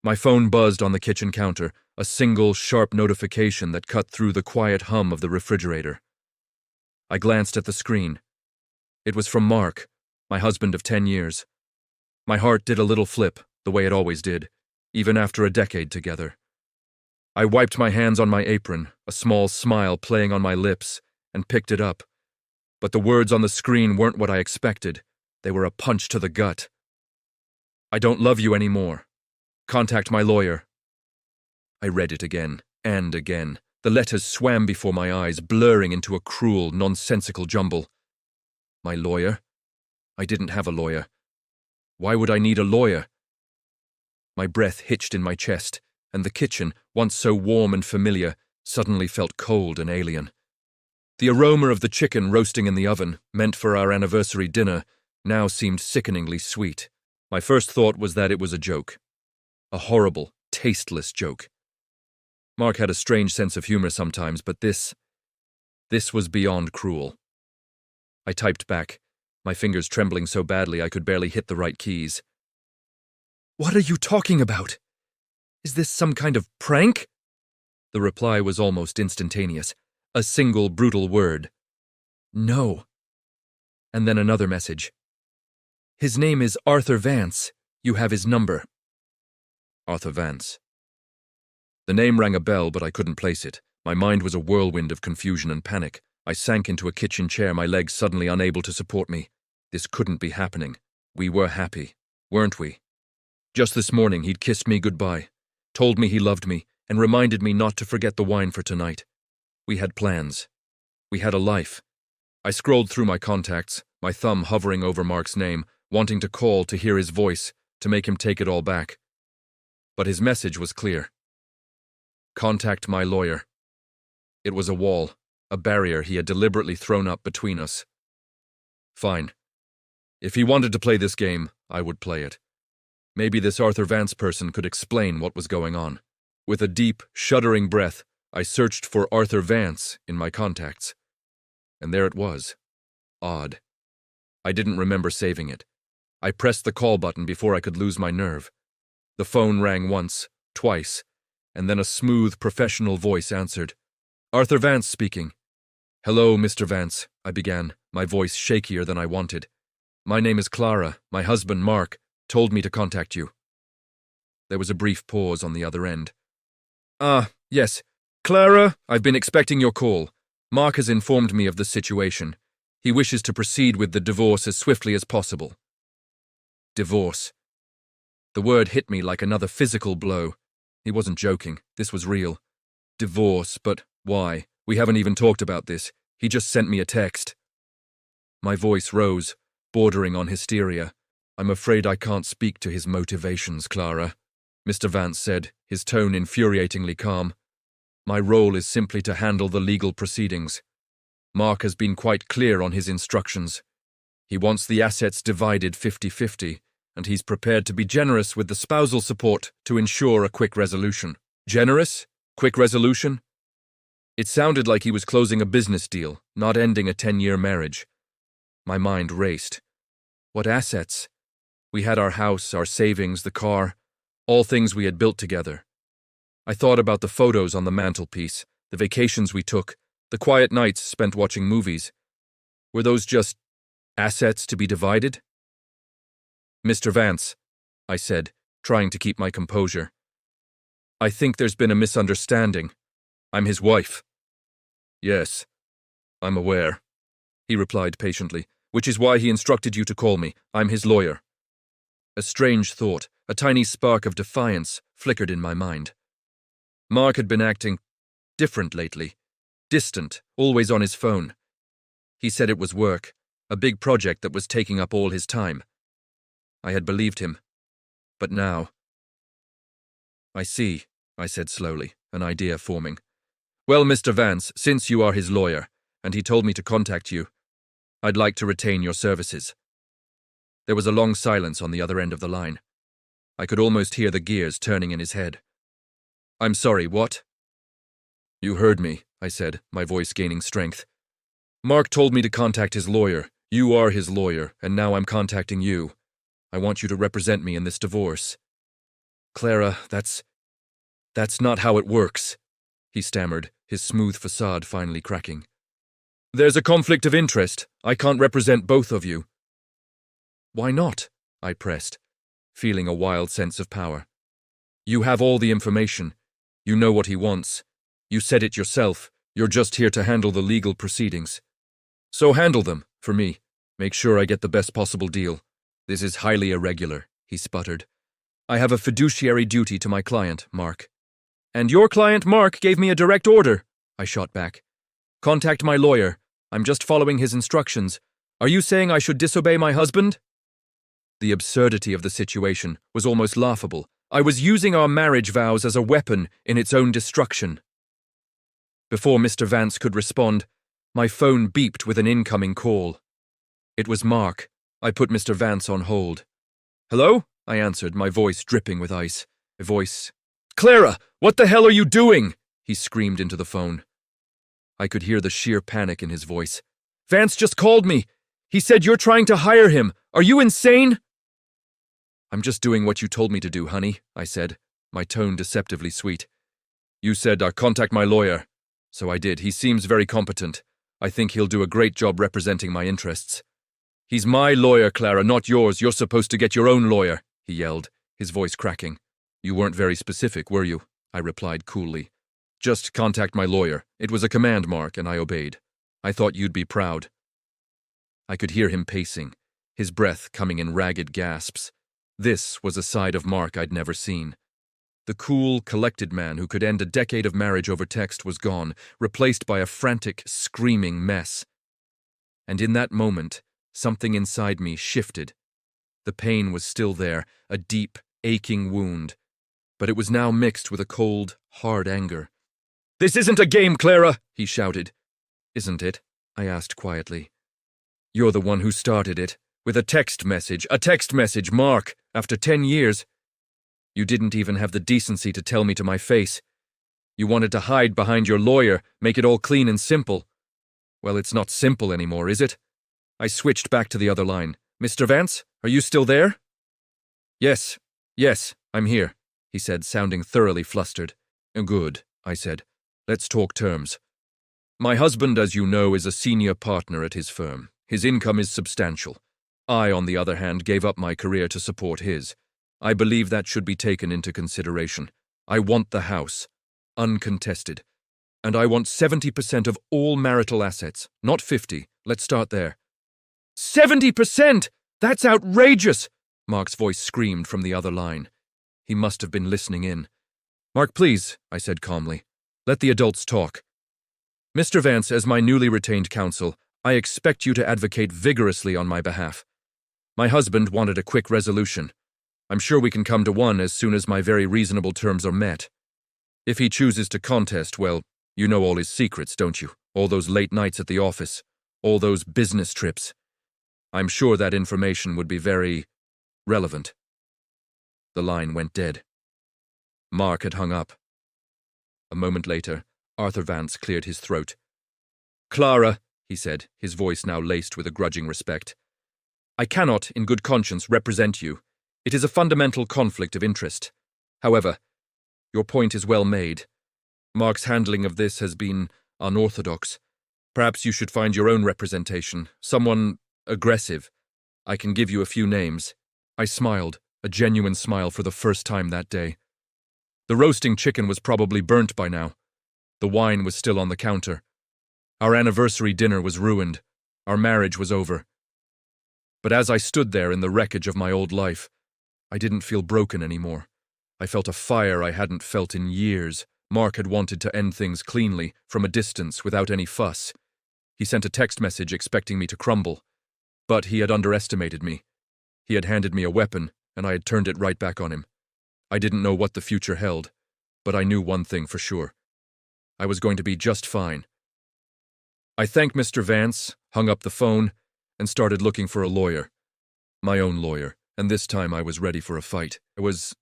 My phone buzzed on the kitchen counter, a single, sharp notification that cut through the quiet hum of the refrigerator. I glanced at the screen. It was from Mark, my husband of 10 years. My heart did a little flip, the way it always did, even after a decade together. I wiped my hands on my apron, a small smile playing on my lips, and picked it up. But the words on the screen weren't what I expected. They were a punch to the gut. "I don't love you anymore. Contact my lawyer." I read it again and again. The letters swam before my eyes, blurring into a cruel, nonsensical jumble. My lawyer? I didn't have a lawyer. Why would I need a lawyer? My breath hitched in my chest, and the kitchen, once so warm and familiar, suddenly felt cold and alien. The aroma of the chicken roasting in the oven, meant for our anniversary dinner, now seemed sickeningly sweet. My first thought was that it was a joke. A horrible, tasteless joke. Mark had a strange sense of humor sometimes, but this was beyond cruel. I typed back, my fingers trembling so badly I could barely hit the right keys. "What are you talking about? Is this some kind of prank?" The reply was almost instantaneous. A single brutal word. "No." And then another message. "His name is Arthur Vance. You have his number." Arthur Vance. The name rang a bell, but I couldn't place it. My mind was a whirlwind of confusion and panic. I sank into a kitchen chair, my legs suddenly unable to support me. This couldn't be happening. We were happy, weren't we? Just this morning he'd kissed me goodbye, told me he loved me, and reminded me not to forget the wine for tonight. We had plans. We had a life. I scrolled through my contacts, my thumb hovering over Mark's name, wanting to call, to hear his voice, to make him take it all back. But his message was clear. Contact my lawyer. It was a wall, a barrier he had deliberately thrown up between us. Fine. If he wanted to play this game, I would play it. Maybe this Arthur Vance person could explain what was going on. With a deep, shuddering breath, I searched for Arthur Vance in my contacts. And there it was. Odd. I didn't remember saving it. I pressed the call button before I could lose my nerve. The phone rang once, twice, and then a smooth, professional voice answered. "Arthur Vance speaking." "Hello, Mr. Vance," I began, my voice shakier than I wanted. "My name is Clara. My husband, Mark, told me to contact you." There was a brief pause on the other end. Yes. Clara, I've been expecting your call. Mark has informed me of the situation. He wishes to proceed with the divorce as swiftly as possible." Divorce. The word hit me like another physical blow. He wasn't joking. This was real. Divorce, but why? We haven't even talked about this. He just sent me a text. My voice rose, bordering on hysteria. "I'm afraid I can't speak to his motivations, Clara," Mr. Vance said, his tone infuriatingly calm. "My role is simply to handle the legal proceedings. Mark has been quite clear on his instructions. He wants the assets divided 50-50, and he's prepared to be generous with the spousal support to ensure a quick resolution." Generous? Quick resolution? It sounded like he was closing a business deal, not ending a 10-year marriage. My mind raced. What assets? We had our house, our savings, the car, all things we had built together. I thought about the photos on the mantelpiece, the vacations we took, the quiet nights spent watching movies. Were those just assets to be divided? "Mr. Vance," I said, trying to keep my composure. "I think there's been a misunderstanding. I'm his wife." "Yes, I'm aware," he replied patiently, "which is why he instructed you to call me. I'm his lawyer." A strange thought, a tiny spark of defiance, flickered in my mind. Mark had been acting different lately, distant, always on his phone. He said it was work, a big project that was taking up all his time. I had believed him. But now... "I see," I said slowly, an idea forming. "Well, Mr. Vance, since you are his lawyer, and he told me to contact you, I'd like to retain your services." There was a long silence on the other end of the line. I could almost hear the gears turning in his head. "I'm sorry, what?" "You heard me," I said, my voice gaining strength. "Mark told me to contact his lawyer. You are his lawyer, and now I'm contacting you. I want you to represent me in this divorce." Clara, that's not how it works, he stammered, his smooth facade finally cracking. There's a conflict of interest. I can't represent both of you. Why not? I pressed, feeling a wild sense of power. You have all the information. You know what he wants. You said it yourself. You're just here to handle the legal proceedings. So handle them, for me. Make sure I get the best possible deal. This is highly irregular, he sputtered. I have a fiduciary duty to my client, Mark. And your client, Mark, gave me a direct order, I shot back. Contact my lawyer. I'm just following his instructions. Are you saying I should disobey my husband? The absurdity of the situation was almost laughable. I was using our marriage vows as a weapon in its own destruction. Before Mr. Vance could respond, my phone beeped with an incoming call. It was Mark. I put Mr. Vance on hold. Hello? I answered, my voice dripping with ice. A voice. Clara, what the hell are you doing? He screamed into the phone. I could hear the sheer panic in his voice. Vance just called me. He said you're trying to hire him. Are you insane? I'm just doing what you told me to do, honey, I said, my tone deceptively sweet. You said contact my lawyer. So I did. He seems very competent. I think he'll do a great job representing my interests. He's my lawyer, Clara, not yours. You're supposed to get your own lawyer, he yelled, his voice cracking. You weren't very specific, were you? I replied coolly. Just contact my lawyer. It was a command, Mark, and I obeyed. I thought you'd be proud. I could hear him pacing, his breath coming in ragged gasps. This was a side of Mark I'd never seen. The cool, collected man who could end a decade of marriage over text was gone, replaced by a frantic, screaming mess. And in that moment, something inside me shifted. The pain was still there, a deep, aching wound, but it was now mixed with a cold, hard anger. This isn't a game, Clara, he shouted. Isn't it? I asked quietly. You're the one who started it, with a text message, Mark, after 10 years. You didn't even have the decency to tell me to my face. You wanted to hide behind your lawyer, make it all clean and simple. Well, it's not simple anymore, is it? I switched back to the other line. Mr. Vance, are you still there? Yes, I'm here, he said, sounding thoroughly flustered. Good, I said. Let's talk terms. My husband, as you know, is a senior partner at his firm. His income is substantial. I, on the other hand, gave up my career to support his. I believe that should be taken into consideration. I want the house, uncontested. And I want 70% of all marital assets, not 50. Let's start there. 70%! That's outrageous! Mark's voice screamed from the other line. He must have been listening in. Mark, please, I said calmly. Let the adults talk. Mr. Vance, as my newly retained counsel, I expect you to advocate vigorously on my behalf. My husband wanted a quick resolution. I'm sure we can come to one as soon as my very reasonable terms are met. If he chooses to contest, well, you know all his secrets, don't you? All those late nights at the office, all those business trips. I'm sure that information would be very relevant. The line went dead. Mark had hung up. A moment later, Arthur Vance cleared his throat. Clara, he said, his voice now laced with a grudging respect. I cannot, in good conscience, represent you. It is a fundamental conflict of interest. However, your point is well made. Mark's handling of this has been unorthodox. Perhaps you should find your own representation, someone aggressive. I can give you a few names. I smiled, a genuine smile for the first time that day. The roasting chicken was probably burnt by now. The wine was still on the counter. Our anniversary dinner was ruined. Our marriage was over. But as I stood there in the wreckage of my old life, I didn't feel broken anymore. I felt a fire I hadn't felt in years. Mark had wanted to end things cleanly, from a distance, without any fuss. He sent a text message expecting me to crumble. But he had underestimated me. He had handed me a weapon, and I had turned it right back on him. I didn't know what the future held, but I knew one thing for sure. I was going to be just fine. I thanked Mr. Vance, hung up the phone, and started looking for a lawyer. My own lawyer, and this time I was ready for a fight. I was